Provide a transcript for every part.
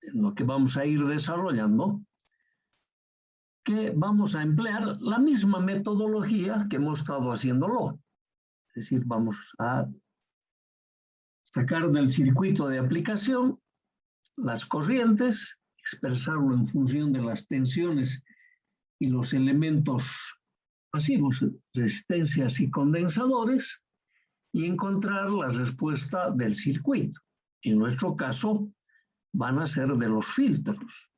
en lo que vamos a ir desarrollando, que vamos a emplear la misma metodología que hemos estado haciéndolo. Es decir, vamos a sacar del circuito de aplicación las corrientes, expresarlo en función de las tensiones y los elementos pasivos, resistencias y condensadores, y encontrar la respuesta del circuito. En nuestro caso, van a ser de los filtros.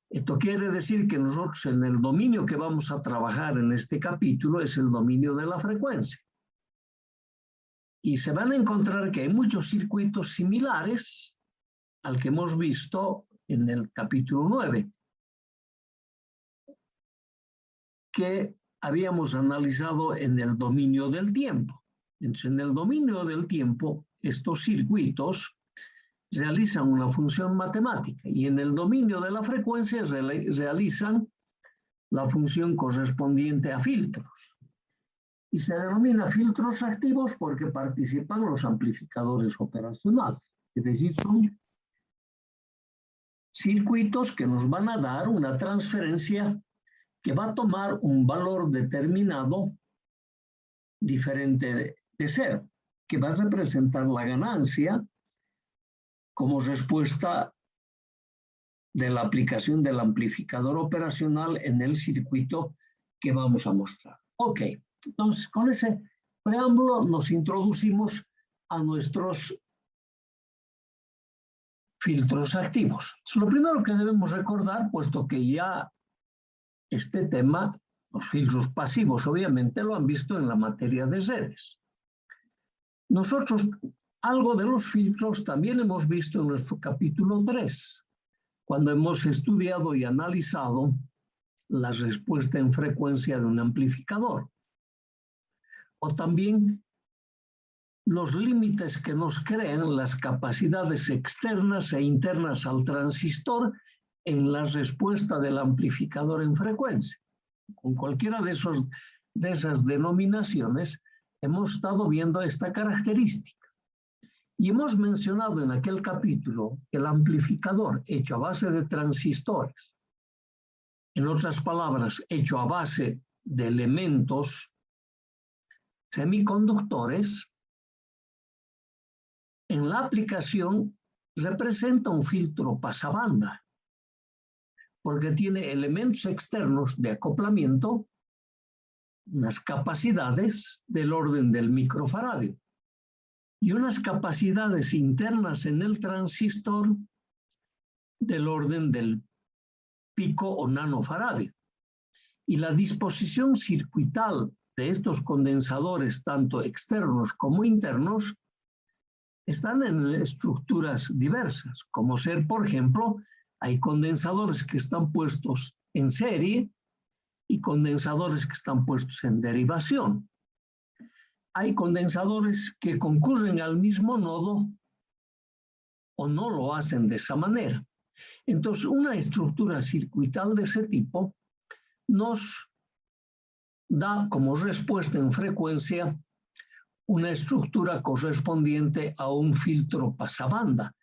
Esto quiere decir que nosotros en el dominio que vamos a trabajar en este capítulo es el dominio de la frecuencia. Y se van a encontrar que hay muchos circuitos similares al que hemos visto en el capítulo 9, que habíamos analizado en el dominio del tiempo. Entonces, en el dominio del tiempo, estos circuitos realizan una función matemática y en el dominio de la frecuencia realizan la función correspondiente a filtros. Y se denomina filtros activos porque participan los amplificadores operacionales. Es decir, son circuitos que nos van a dar una transferencia que va a tomar un valor determinado diferente de cero, que va a representar la ganancia como respuesta de la aplicación del amplificador operacional en el circuito que vamos a mostrar. Ok, entonces con ese preámbulo nos introducimos a nuestros filtros activos. Entonces, lo primero que debemos recordar, puesto que ya este tema, los filtros pasivos obviamente lo han visto en la materia de redes. Nosotros algo de los filtros también hemos visto en nuestro capítulo 3, cuando hemos estudiado y analizado la respuesta en frecuencia de un amplificador. O también los límites que nos crean las capacidades externas e internas al transistor en la respuesta del amplificador en frecuencia. Con cualquiera de esas denominaciones hemos estado viendo esta característica. Y hemos mencionado en aquel capítulo que el amplificador hecho a base de transistores, en otras palabras, hecho a base de elementos semiconductores, en la aplicación representa un filtro pasabanda, porque tiene elementos externos de acoplamiento, unas capacidades del orden del microfaradio y unas capacidades internas en el transistor del orden del pico o nanofaradio. Y la disposición circuital de estos condensadores, tanto externos como internos, están en estructuras diversas, como ser, por ejemplo, hay condensadores que están puestos en serie y condensadores que están puestos en derivación. Hay condensadores que concurren al mismo nodo o no lo hacen de esa manera. Entonces, una estructura circuital de ese tipo nos da como respuesta en frecuencia una estructura correspondiente a un filtro pasabanda,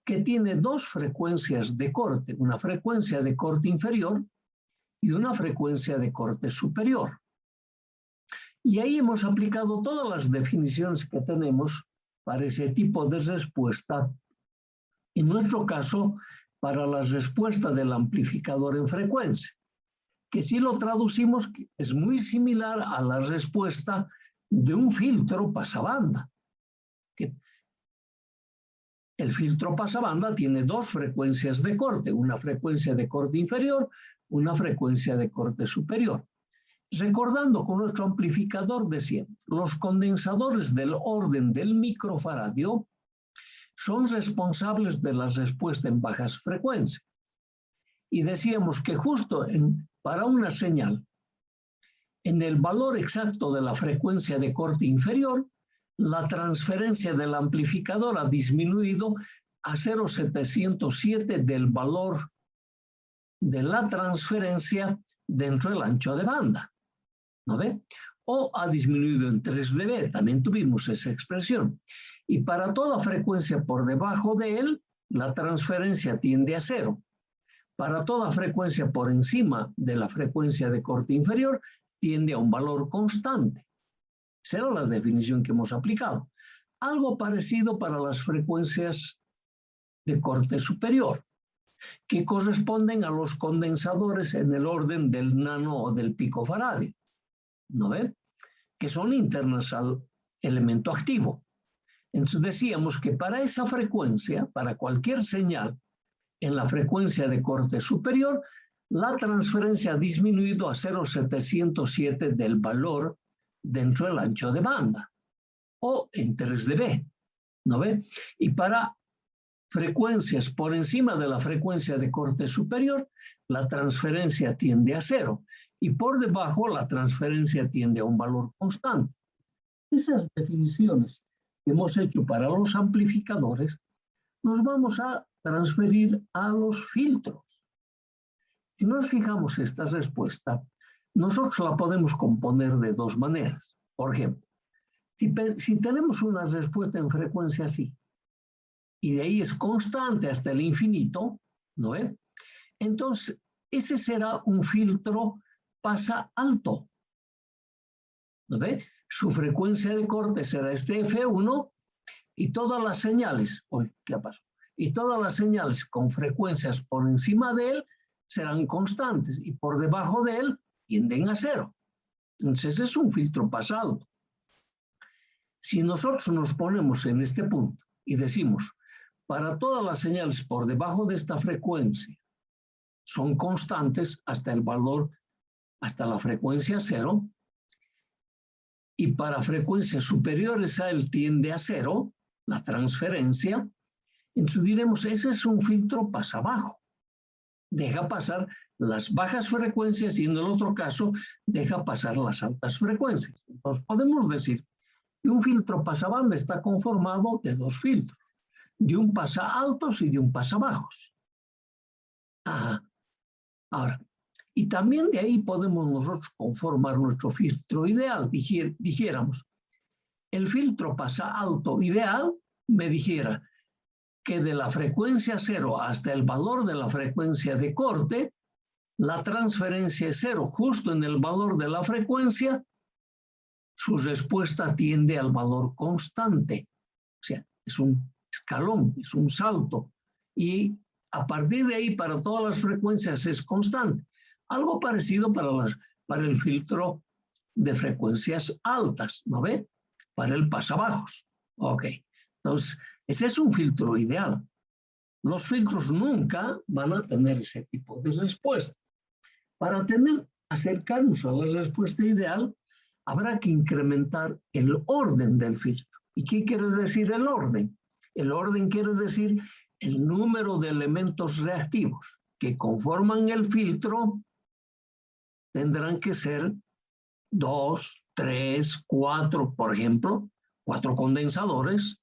que tiene dos frecuencias de corte, una frecuencia de corte inferior y una frecuencia de corte superior. Y ahí hemos aplicado todas las definiciones que tenemos para ese tipo de respuesta, en nuestro caso, para la respuesta del amplificador en frecuencia, que si lo traducimos es muy similar a la respuesta de un filtro pasabanda. El filtro pasabanda tiene dos frecuencias de corte, una frecuencia de corte inferior, una frecuencia de corte superior. Recordando con nuestro amplificador decíamos, los condensadores del orden del microfaradio son responsables de la respuesta en bajas frecuencias. Y decíamos que justo para una señal, en el valor exacto de la frecuencia de corte inferior, la transferencia del amplificador ha disminuido a 0,707 del valor de la transferencia dentro del ancho de banda. ¿No ve? O ha disminuido en 3 dB, también tuvimos esa expresión. Y para toda frecuencia por debajo de él, la transferencia tiende a cero. Para toda frecuencia por encima de la frecuencia de corte inferior, tiende a un valor constante. Será la definición que hemos aplicado. Algo parecido para las frecuencias de corte superior, que corresponden a los condensadores en el orden del nano o del picofaradio, ¿no ve? Que son internas al elemento activo. Entonces decíamos que para esa frecuencia, para cualquier señal en la frecuencia de corte superior, la transferencia ha disminuido a 0,707 del valor dentro del ancho de banda, o en 3 dB, ¿no ve? Y para frecuencias por encima de la frecuencia de corte superior, la transferencia tiende a cero, y por debajo la transferencia tiende a un valor constante. Esas definiciones que hemos hecho para los amplificadores, nos vamos a transferir a los filtros. Si nos fijamos esta respuesta, nosotros la podemos componer de dos maneras. Por ejemplo, si tenemos una respuesta en frecuencia así, y de ahí es constante hasta el infinito, ¿no es? Entonces, ese será un filtro pasa alto, ¿no ve? Su frecuencia de corte será este F1 y todas las señales, ¿qué pasó? Y todas las señales con frecuencias por encima de él serán constantes y por debajo de él tienden a cero. Entonces es un filtro pasa alto. Si nosotros nos ponemos en este punto y decimos, para todas las señales por debajo de esta frecuencia son constantes hasta el valor, hasta la frecuencia cero, y para frecuencias superiores a él tiende a cero, la transferencia, entonces diremos, ese es un filtro pasa bajo. Deja pasar las bajas frecuencias y en el otro caso deja pasar las altas frecuencias. Entonces podemos decir que un filtro pasabanda está conformado de dos filtros, de un pasa altos y de un pasa bajos. Ahora, y también de ahí podemos nosotros conformar nuestro filtro ideal. Dijéramos, el filtro pasa alto ideal me dijera que de la frecuencia cero hasta el valor de la frecuencia de corte, la transferencia es cero, justo en el valor de la frecuencia, su respuesta tiende al valor constante. O sea, es un escalón, es un salto. Y a partir de ahí, para todas las frecuencias es constante. Algo parecido para el filtro de frecuencias altas, ¿no ve? Para el pasabajos. Ok. Entonces, ese es un filtro ideal. Los filtros nunca van a tener ese tipo de respuesta. Para acercarnos a la respuesta ideal, habrá que incrementar el orden del filtro. ¿Y qué quiere decir el orden? El orden quiere decir el número de elementos reactivos que conforman el filtro tendrán que ser 2, 3, 4, por ejemplo, 4 condensadores.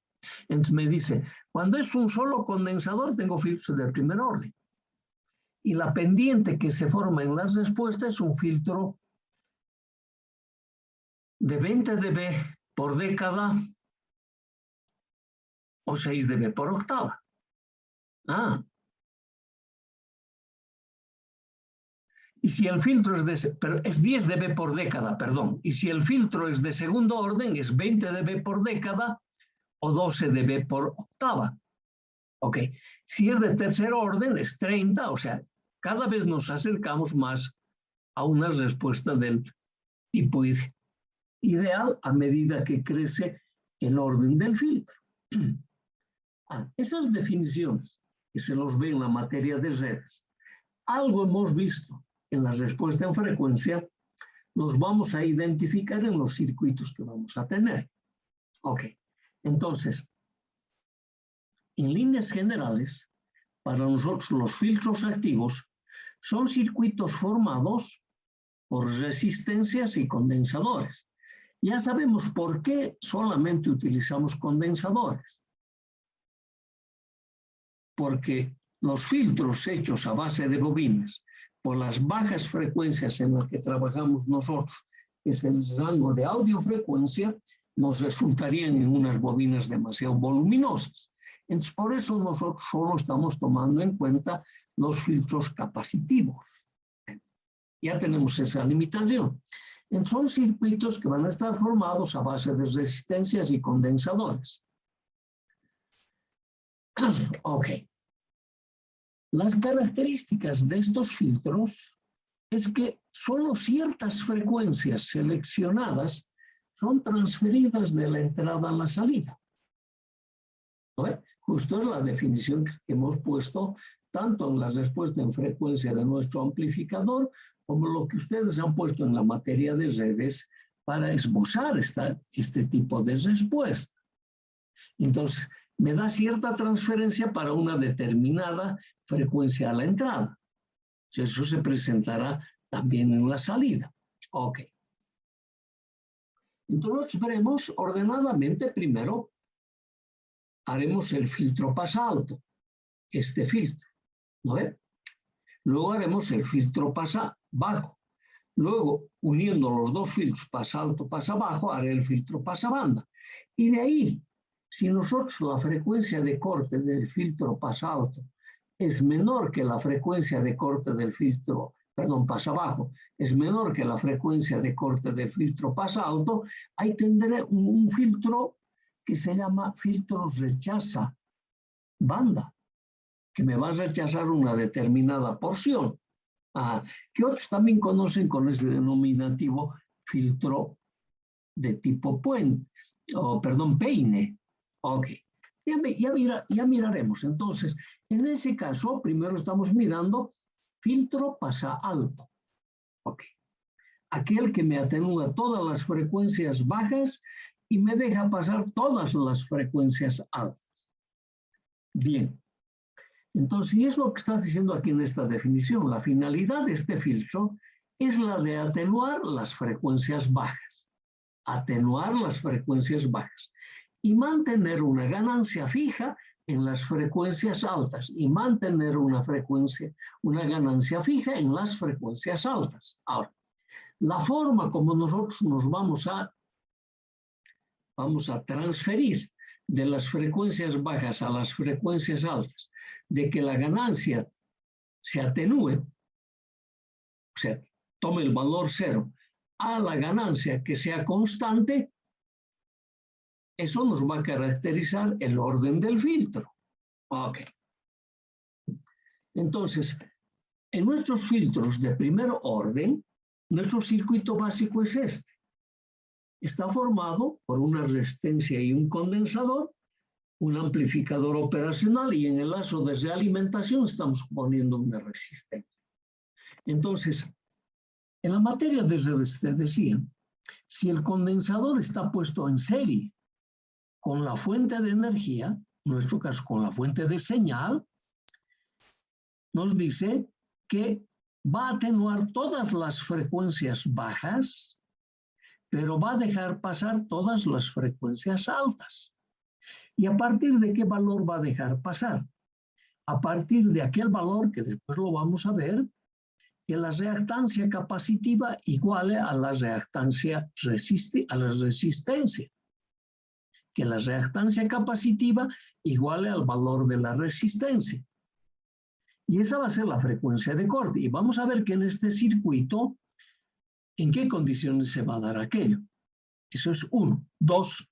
Entonces me dice, cuando es un solo condensador tengo filtros de primer orden. Y la pendiente que se forma en las respuestas es un filtro de 20 dB por década o 6 dB por octava. Y si el filtro es 10 dB por década, perdón. Y si el filtro es de segundo orden, es 20 dB por década o 12 dB por octava. Ok. Si es de tercer orden, es 30, o sea, cada vez nos acercamos más a una respuesta del tipo ideal a medida que crece el orden del filtro. Esas definiciones que se nos ve en la materia de redes, algo hemos visto en la respuesta en frecuencia, los vamos a identificar en los circuitos que vamos a tener. Ok, entonces, en líneas generales, para nosotros los filtros activos son circuitos formados por resistencias y condensadores. Ya sabemos por qué solamente utilizamos condensadores. Porque los filtros hechos a base de bobinas, por las bajas frecuencias en las que trabajamos nosotros, que es el rango de audiofrecuencia, nos resultarían en unas bobinas demasiado voluminosas. Entonces, por eso nosotros solo estamos tomando en cuenta los filtros capacitivos. Ya tenemos esa limitación. Entonces, son circuitos que van a estar formados a base de resistencias y condensadores. Ok. Las características de estos filtros es que solo ciertas frecuencias seleccionadas son transferidas de la entrada a la salida. ¿No ve? Justo es la definición que hemos puesto tanto en la respuesta en frecuencia de nuestro amplificador como lo que ustedes han puesto en la materia de redes para esbozar este tipo de respuesta. Entonces, me da cierta transferencia para una determinada frecuencia a la entrada. Eso se presentará también en la salida. Ok. Entonces veremos ordenadamente. Primero haremos el filtro pasa alto, este filtro, ¿no ve? Luego haremos el filtro pasa bajo. Luego, uniendo los dos filtros pasa alto, pasa bajo, haré el filtro pasa banda. Y de ahí, si nosotros la frecuencia de corte del filtro pasa alto es menor que la frecuencia de corte del filtro, perdón, pasa bajo, es menor que la frecuencia de corte del filtro pasa alto, ahí tendré un filtro que se llama filtro rechaza banda, que me va a rechazar una determinada porción, que otros también conocen con ese denominativo filtro de tipo puente, peine. Ok. Ya miraremos. Entonces, en ese caso, primero estamos mirando filtro pasa alto. Ok. Aquel que me atenúa todas las frecuencias bajas y me deja pasar todas las frecuencias altas. Bien. Entonces, y es lo que está diciendo aquí en esta definición. La finalidad de este filtro es la de atenuar las frecuencias bajas. Atenuar las frecuencias bajas. Y mantener una ganancia fija en las frecuencias altas y mantener una ganancia fija en las frecuencias altas. Ahora, la forma como nosotros nos vamos a transferir de las frecuencias bajas a las frecuencias altas, de que la ganancia se atenúe, o sea, tome el valor cero, a la ganancia que sea constante, eso nos va a caracterizar el orden del filtro. Ok. Entonces, en nuestros filtros de primer orden, nuestro circuito básico es este. Está formado por una resistencia y un condensador, un amplificador operacional y en el lazo de realimentación estamos poniendo una resistencia. Entonces, en la materia de redes te decía, si el condensador está puesto en serie con la fuente de energía, en nuestro caso con la fuente de señal, nos dice que va a atenuar todas las frecuencias bajas, pero va a dejar pasar todas las frecuencias altas. ¿Y a partir de qué valor va a dejar pasar? A partir de aquel valor, que después lo vamos a ver, que la reactancia capacitiva iguale a la reactancia a la resistencia. Que la reactancia capacitiva iguale al valor de la resistencia. Y esa va a ser la frecuencia de corte. Y vamos a ver que en este circuito, ¿en qué condiciones se va a dar aquello? Eso es uno. Dos,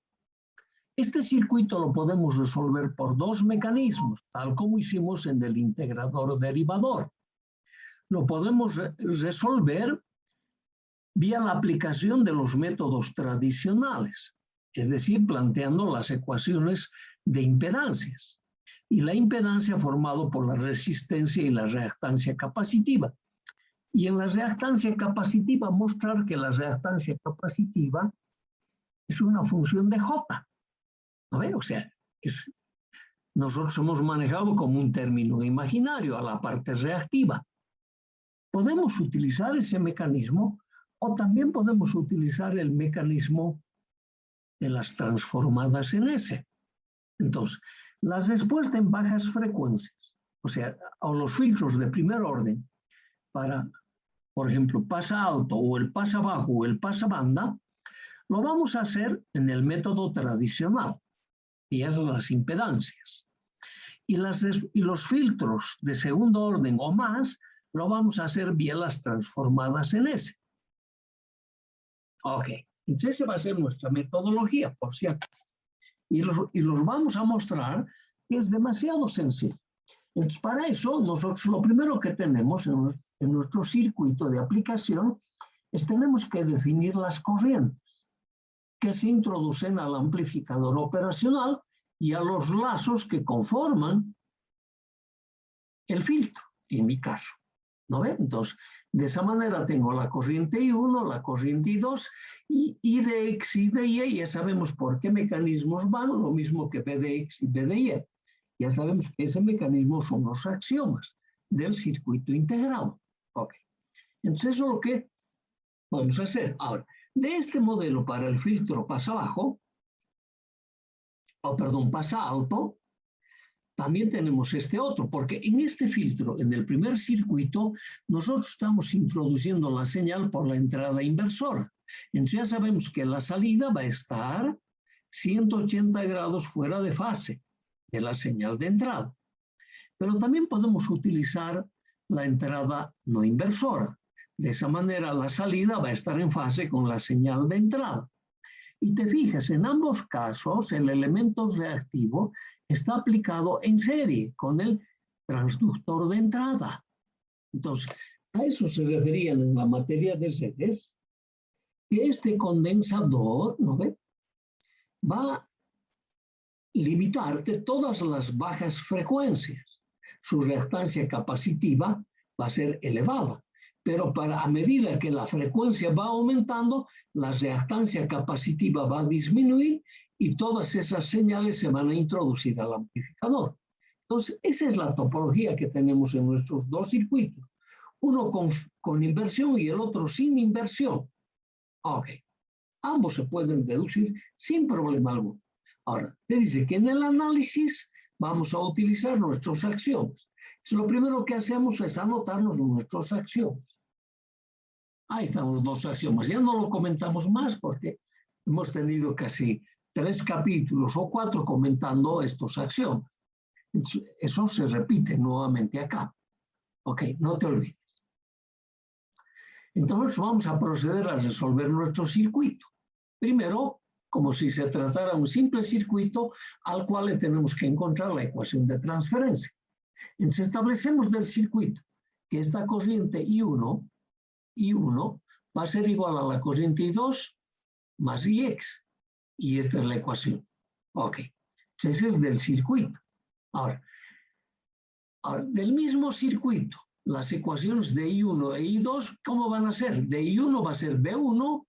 este circuito lo podemos resolver por dos mecanismos, tal como hicimos en el integrador derivador. Lo podemos resolver vía la aplicación de los métodos tradicionales, es decir, planteando las ecuaciones de impedancias. Y la impedancia formado por la resistencia y la reactancia capacitiva. Y en la reactancia capacitiva mostrar que la reactancia capacitiva es una función de J. ¿No ve? O sea, nosotros hemos manejado como un término imaginario a la parte reactiva. Podemos utilizar ese mecanismo o también podemos utilizar el mecanismo de las transformadas en S. Entonces, la respuesta en bajas frecuencias, o sea, a los filtros de primer orden, para, por ejemplo, pasa alto o el pasa bajo o el pasa banda, lo vamos a hacer en el método tradicional, y es las impedancias. Y los filtros de segundo orden o más lo vamos a hacer bielas transformadas en S. Ok, entonces esa va a ser nuestra metodología, por cierto. Y los vamos a mostrar que es demasiado sencillo. Entonces, para eso, nosotros lo primero que tenemos en nuestro circuito de aplicación es tenemos que definir las corrientes que se introducen al amplificador operacional y a los lazos que conforman el filtro, en mi caso. ¿No ve? Entonces, de esa manera tengo la corriente I1, la corriente I2, y de X y de Y, ya sabemos por qué mecanismos van, lo mismo que B de X y B de Y. Ya sabemos que ese mecanismo son los axiomas del circuito integrado. Ok. Entonces, eso es lo que vamos a hacer. Ahora, de este modelo para el filtro pasa bajo, pasa alto, también tenemos este otro, porque en este filtro, en el primer circuito, nosotros estamos introduciendo la señal por la entrada inversora. Entonces ya sabemos que la salida va a estar 180 grados fuera de fase de la señal de entrada. Pero también podemos utilizar la entrada no inversora. De esa manera la salida va a estar en fase con la señal de entrada. Y te fijas, en ambos casos el elemento reactivo está aplicado en serie con el transductor de entrada. Entonces, a eso se referían en la materia de sedes, que este condensador, ¿no ve?, va a limitarte todas las bajas frecuencias. Su reactancia capacitiva va a ser elevada, pero a medida que la frecuencia va aumentando, la reactancia capacitiva va a disminuir y todas esas señales se van a introducir al amplificador. Entonces, esa es la topología que tenemos en nuestros dos circuitos. Uno con inversión y el otro sin inversión. Ok. Ambos se pueden deducir sin problema alguno. Ahora, te dice que en el análisis vamos a utilizar nuestros axiomas. Entonces, lo primero que hacemos es anotarnos nuestros axiomas. Ahí están los dos axiomas. Ya no lo comentamos más porque hemos tenido casi 3 capítulos o 4 comentando estos axiomas. Entonces, eso se repite nuevamente acá. Ok, no te olvides. Entonces vamos a proceder a resolver nuestro circuito. Primero, como si se tratara de un simple circuito al cual le tenemos que encontrar la ecuación de transferencia. Entonces establecemos del circuito que esta corriente I1 va a ser igual a la corriente I2 más IX. Y esta es la ecuación. Ok. Entonces es del circuito. Ahora, del mismo circuito, las ecuaciones de I1 e I2, ¿cómo van a ser? De I1 va a ser B1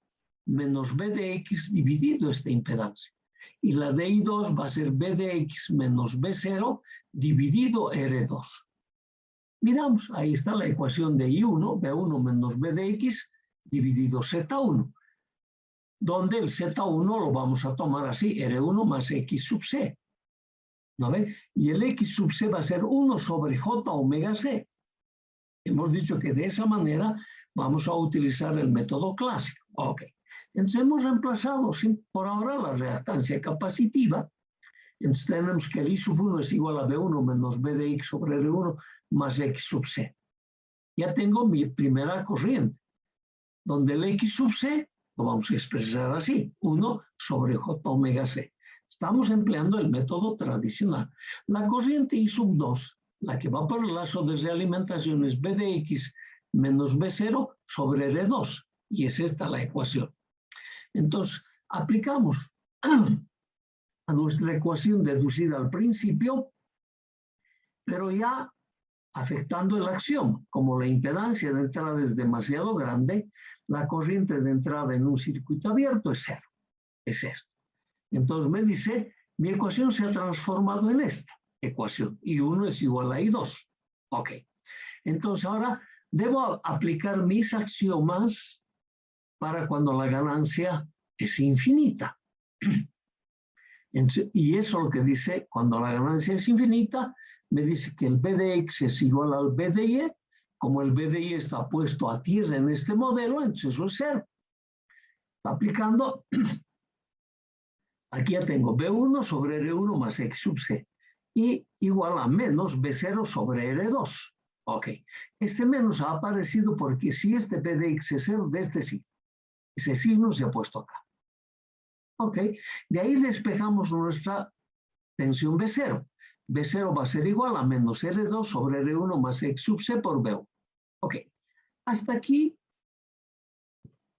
menos B de X dividido esta impedancia. Y la de I2 va a ser B de X menos B0 dividido R2. Miramos, ahí está la ecuación de I1, B1 menos B de X dividido Z1, donde el Z1 lo vamos a tomar así, R1 más X sub C. ¿No ve? Y el X sub C va a ser 1 sobre J omega C. Hemos dicho que de esa manera vamos a utilizar el método clásico. Ok. Entonces hemos reemplazado por ahora la reactancia capacitiva. Entonces tenemos que el I sub 1 es igual a B1 menos B de X sobre R1 más X sub C. Ya tengo mi primera corriente, donde el X sub C lo vamos a expresar así, 1 sobre J omega C. Estamos empleando el método tradicional. La corriente I sub 2, la que va por el lazo de realimentación, es B de X menos B0 sobre R2. Y es esta la ecuación. Entonces, aplicamos a nuestra ecuación deducida al principio, pero ya afectando el axioma. Como la impedancia de entrada es demasiado grande, la corriente de entrada en un circuito abierto es 0. Es esto. Entonces me dice, mi ecuación se ha transformado en esta ecuación. I1 es igual a I2. Ok. Entonces ahora debo aplicar mis axiomas para cuando la ganancia es infinita. Entonces, y eso es lo que dice, cuando la ganancia es infinita, me dice que el B de X es igual al B de Y. Como el B de Y está puesto a tierra en este modelo, entonces eso es 0. Aplicando, aquí ya tengo B1 sobre R1 más X sub C. y igual a menos B0 sobre R2. Ok, este menos ha aparecido porque si este P de X es de este signo, ese signo se ha puesto acá. Ok, de ahí despejamos nuestra tensión B0. B0 va a ser igual a menos R2 sobre R1 más X sub C por B1. Ok, hasta aquí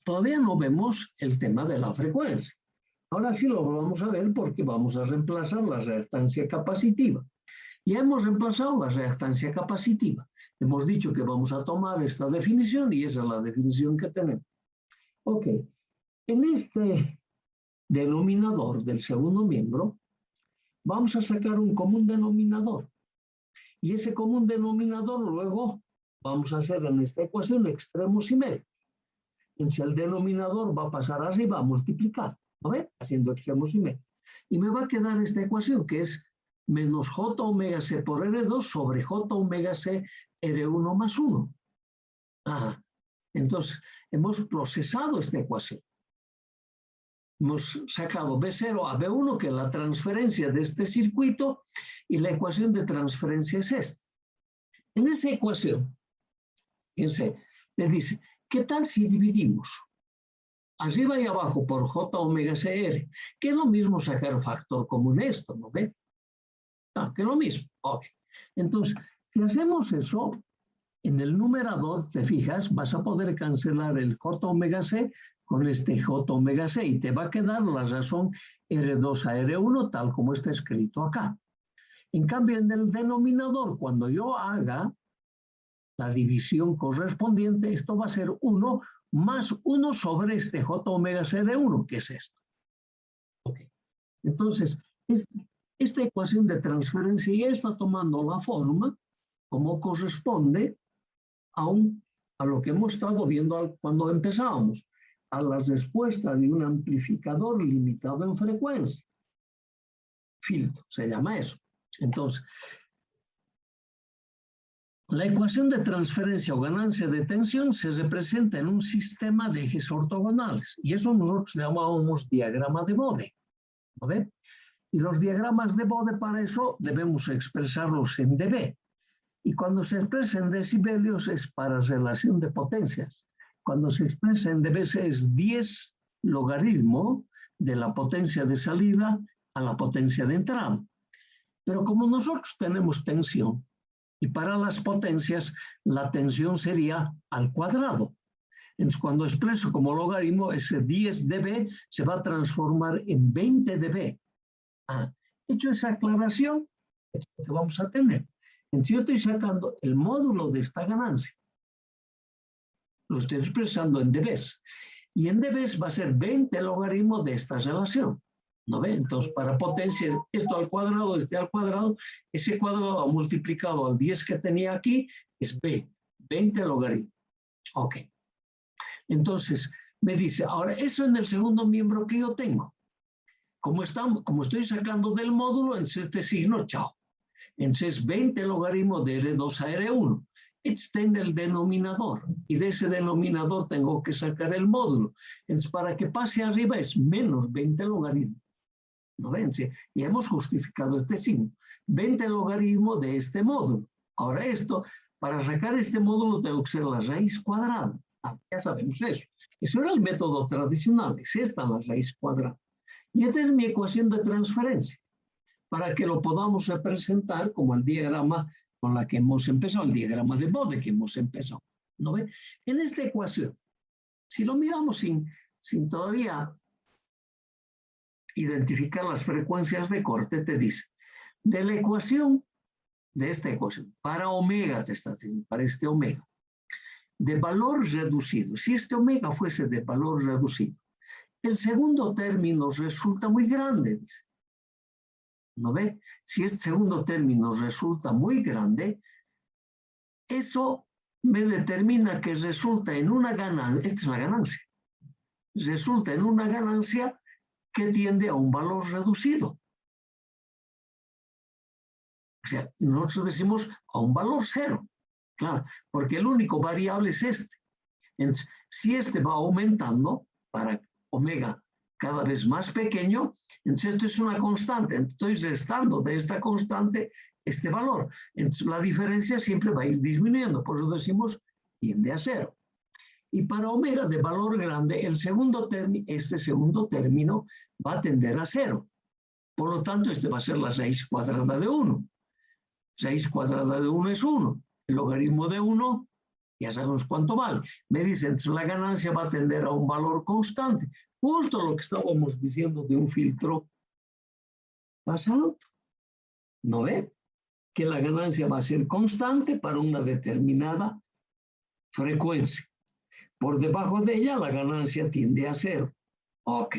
todavía no vemos el tema de la frecuencia. Ahora sí lo vamos a ver porque vamos a reemplazar la reactancia capacitiva. Ya hemos reemplazado la reactancia capacitiva. Hemos dicho que vamos a tomar esta definición y esa es la definición que tenemos. Ok, en este denominador del segundo miembro, vamos a sacar un común denominador. Y ese común denominador luego vamos a hacer en esta ecuación extremos y medios. Entonces el denominador va a pasar arriba a multiplicar, ¿no ve? Haciendo extremos y medios. Y me va a quedar esta ecuación que es menos J omega C por R2 sobre J omega C R1 más 1. Entonces hemos procesado esta ecuación. Hemos sacado B0 a B1, que es la transferencia de este circuito, y la ecuación de transferencia es esta. En esa ecuación, fíjense, le dice, ¿qué tal si dividimos arriba y abajo por J omega CR? Que es lo mismo sacar factor común esto, ¿no ve? Que es lo mismo. Ok. Entonces, si hacemos eso, en el numerador, te fijas, vas a poder cancelar el J omega C con este J omega C y te va a quedar la razón R2 a R1 tal como está escrito acá. En cambio, en el denominador, cuando yo haga la división correspondiente, esto va a ser 1 más 1 sobre este J omega C R1, que es esto. Ok. Entonces, esta ecuación de transferencia ya está tomando la forma como corresponde a lo que hemos estado viendo cuando empezábamos, a la respuesta de un amplificador limitado en frecuencia. Filtro, se llama eso. Entonces, la ecuación de transferencia o ganancia de tensión se representa en un sistema de ejes ortogonales, y eso nosotros le llamábamos diagrama de Bode. ¿No ve? Y los diagramas de Bode para eso debemos expresarlos en dB. Y cuando se expresa en decibelios es para relación de potencias. Cuando se expresa en dB es 10 logaritmo de la potencia de salida a la potencia de entrada. Pero como nosotros tenemos tensión, y para las potencias la tensión sería al cuadrado. Entonces cuando expreso como logaritmo, ese 10 dB se va a transformar en 20 dB. Hecho esa aclaración, es lo que vamos a tener. Entonces yo estoy sacando el módulo de esta ganancia. Lo estoy expresando en dBs. Y en dBs va a ser 20 logaritmo de esta relación. ¿No ve? Entonces, para potencia, esto al cuadrado, este al cuadrado, ese cuadrado multiplicado al 10 que tenía aquí, es 20 logaritmo. Ok. Entonces, me dice, ahora, eso en el segundo miembro que yo tengo. Como estoy sacando del módulo, entonces este signo, chao. Entonces, 20 logaritmo de R2 a R1. Está en el denominador. Y de ese denominador tengo que sacar el módulo. Entonces, para que pase arriba es menos 20 logaritmo. ¿No ven? Y hemos justificado este signo. 20 logaritmo de este módulo. Ahora esto, para sacar este módulo tengo que ser la raíz cuadrada. Ya sabemos eso. Eso era el método tradicional. Es esta la raíz cuadrada. Y esta es mi ecuación de transferencia. Para que lo podamos representar como el diagrama con la que hemos empezado, el diagrama de Bode que hemos empezado. ¿No ve? En esta ecuación, si lo miramos sin todavía identificar las frecuencias de corte, te dice, de la ecuación, de esta ecuación, para omega te está diciendo, para este omega, de valor reducido, si este omega fuese de valor reducido, el segundo término resulta muy grande, dice. ¿No ve? Si este segundo término resulta muy grande, eso me determina que resulta en una ganancia, esta es la ganancia, resulta en una ganancia que tiende a un valor reducido. O sea, nosotros decimos a un valor cero, claro, porque el único variable es este. Entonces, si este va aumentando para omega cada vez más pequeño, entonces esto es una constante, estoy restando de esta constante este valor. Entonces la diferencia siempre va a ir disminuyendo, por eso decimos tiende a cero. Y para omega de valor grande, este segundo término va a tender a cero. Por lo tanto, este va a ser la raíz cuadrada de 1. Raíz cuadrada de 1 es 1. El logaritmo de 1, ya sabemos cuánto vale. Me dicen, la ganancia va a tender a un valor constante. Justo lo que estábamos diciendo de un filtro más alto. ¿No ve? Que la ganancia va a ser constante para una determinada frecuencia. Por debajo de ella, la ganancia tiende a cero. Ok.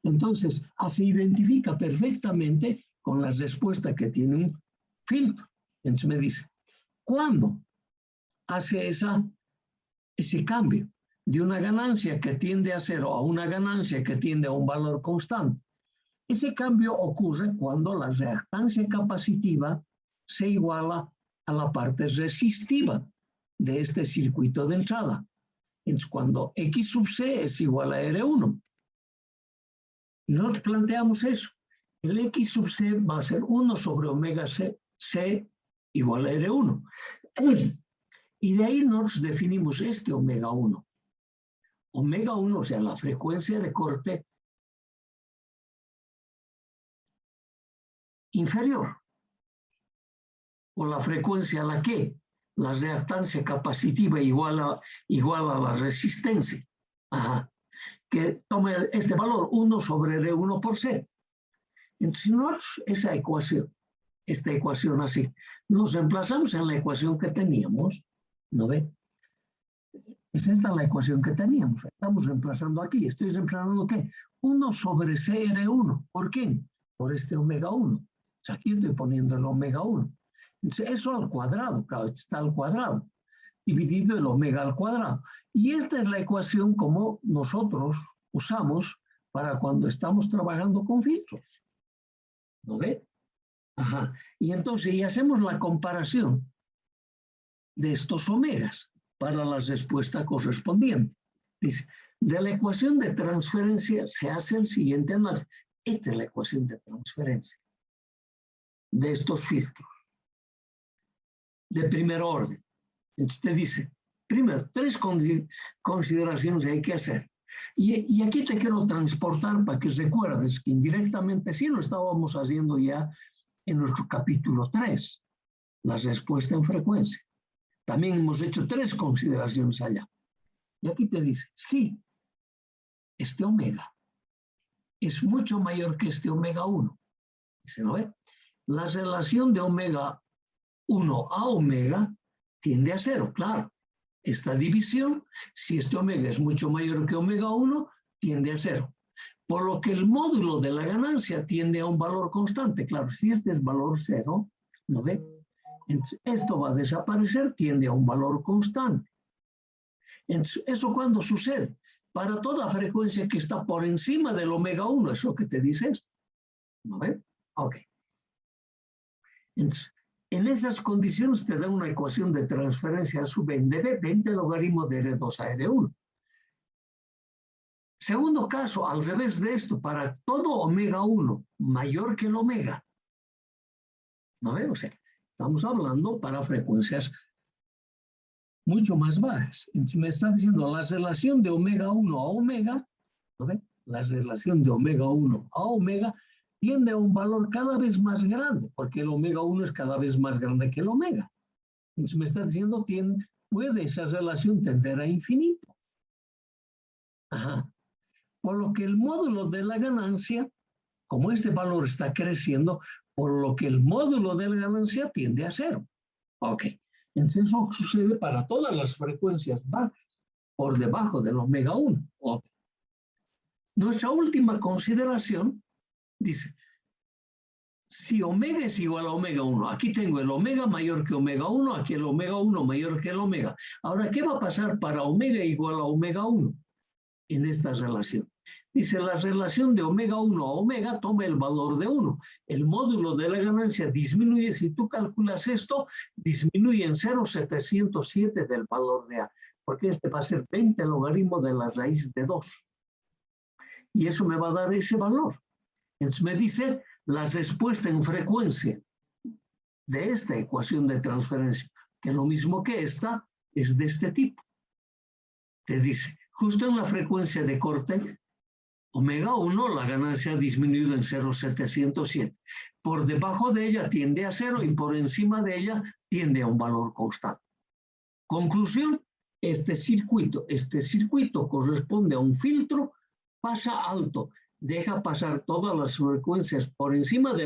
Entonces, se identifica perfectamente con la respuesta que tiene un filtro. Entonces me dice, ¿cuándo hace ese cambio de una ganancia que tiende a cero a una ganancia que tiende a un valor constante? Ese cambio ocurre cuando la reactancia capacitiva se iguala a la parte resistiva de este circuito de entrada. Entonces, cuando X sub C es igual a R1. Y nosotros planteamos eso. El X sub C va a ser 1 sobre omega C igual a R1. Y de ahí nos definimos este omega 1. Omega 1, o sea, la frecuencia de corte inferior. O la frecuencia a la que la reactancia capacitiva igual a la resistencia. Ajá. Que tome este valor 1 sobre R1 por C. Entonces, nosotros esta ecuación así, nos reemplazamos en la ecuación que teníamos, ¿no ve? Es esta la ecuación que teníamos. Estamos reemplazando aquí. ¿Estoy reemplazando qué? 1 sobre CR1. ¿Por qué? Por este omega 1. O sea, aquí estoy poniendo el omega 1. Entonces, eso al cuadrado, claro, está al cuadrado, dividido el omega al cuadrado. Y esta es la ecuación como nosotros usamos para cuando estamos trabajando con filtros. ¿No ve? Ajá. Y entonces, y hacemos la comparación de estos omegas para la respuesta correspondiente. Dice, de la ecuación de transferencia se hace el siguiente análisis. Esta es la ecuación de transferencia de estos filtros de primer orden. Entonces te dice, primero, 3 consideraciones hay que hacer. Y aquí te quiero transportar para que recuerdes que indirectamente sí lo estábamos haciendo ya en nuestro capítulo 3, la respuesta en frecuencia. También hemos hecho 3 consideraciones allá. Y aquí te dice, sí, este omega es mucho mayor que este omega 1. Dice, ¿no ve? La relación de omega 1 a omega tiende a 0, claro. Esta división, si este omega es mucho mayor que omega 1, tiende a 0. Por lo que el módulo de la ganancia tiende a un valor constante. Claro, si este es valor 0, ¿no ve? Entonces, esto va a desaparecer, tiende a un valor constante. Entonces, ¿eso cuándo sucede? Para toda frecuencia que está por encima del omega 1, es lo que te dice esto. ¿No ve? Ok. Entonces, en esas condiciones te da una ecuación de transferencia a sub n de 20 logaritmo de R2 a R1. Segundo caso, al revés de esto, para todo omega 1 mayor que el omega. ¿No ve? O sea, estamos hablando para frecuencias mucho más bajas. Entonces me está diciendo la relación de omega 1 a omega, ¿no ve? La relación de omega 1 a omega tiende a un valor cada vez más grande, porque el omega 1 es cada vez más grande que el omega. Entonces me está diciendo, puede esa relación tender a infinito. Ajá. Por lo que el módulo de la ganancia, como este valor está creciendo, por lo que el módulo de la ganancia tiende a 0. Ok. Entonces eso sucede para todas las frecuencias bajas, por debajo del omega 1. Okay. Nuestra última consideración dice, si omega es igual a omega 1, aquí tengo el omega mayor que omega 1, aquí el omega 1 mayor que el omega. Ahora, ¿qué va a pasar para omega igual a omega 1 en esta relación? Dice, la relación de omega 1 a omega toma el valor de 1. El módulo de la ganancia disminuye, si tú calculas esto, disminuye en 0,707 del valor de A, porque este va a ser 20 logaritmo de la raíz de 2. y eso me va a dar ese valor. Entonces me dice la respuesta en frecuencia de esta ecuación de transferencia, que es lo mismo que esta, es de este tipo. Te dice, justo en la frecuencia de corte, omega 1, la ganancia ha disminuido en 0,707. Por debajo de ella tiende a 0 y por encima de ella tiende a un valor constante. Conclusión, este circuito corresponde a un filtro, pasa alto, deja pasar todas las frecuencias por encima de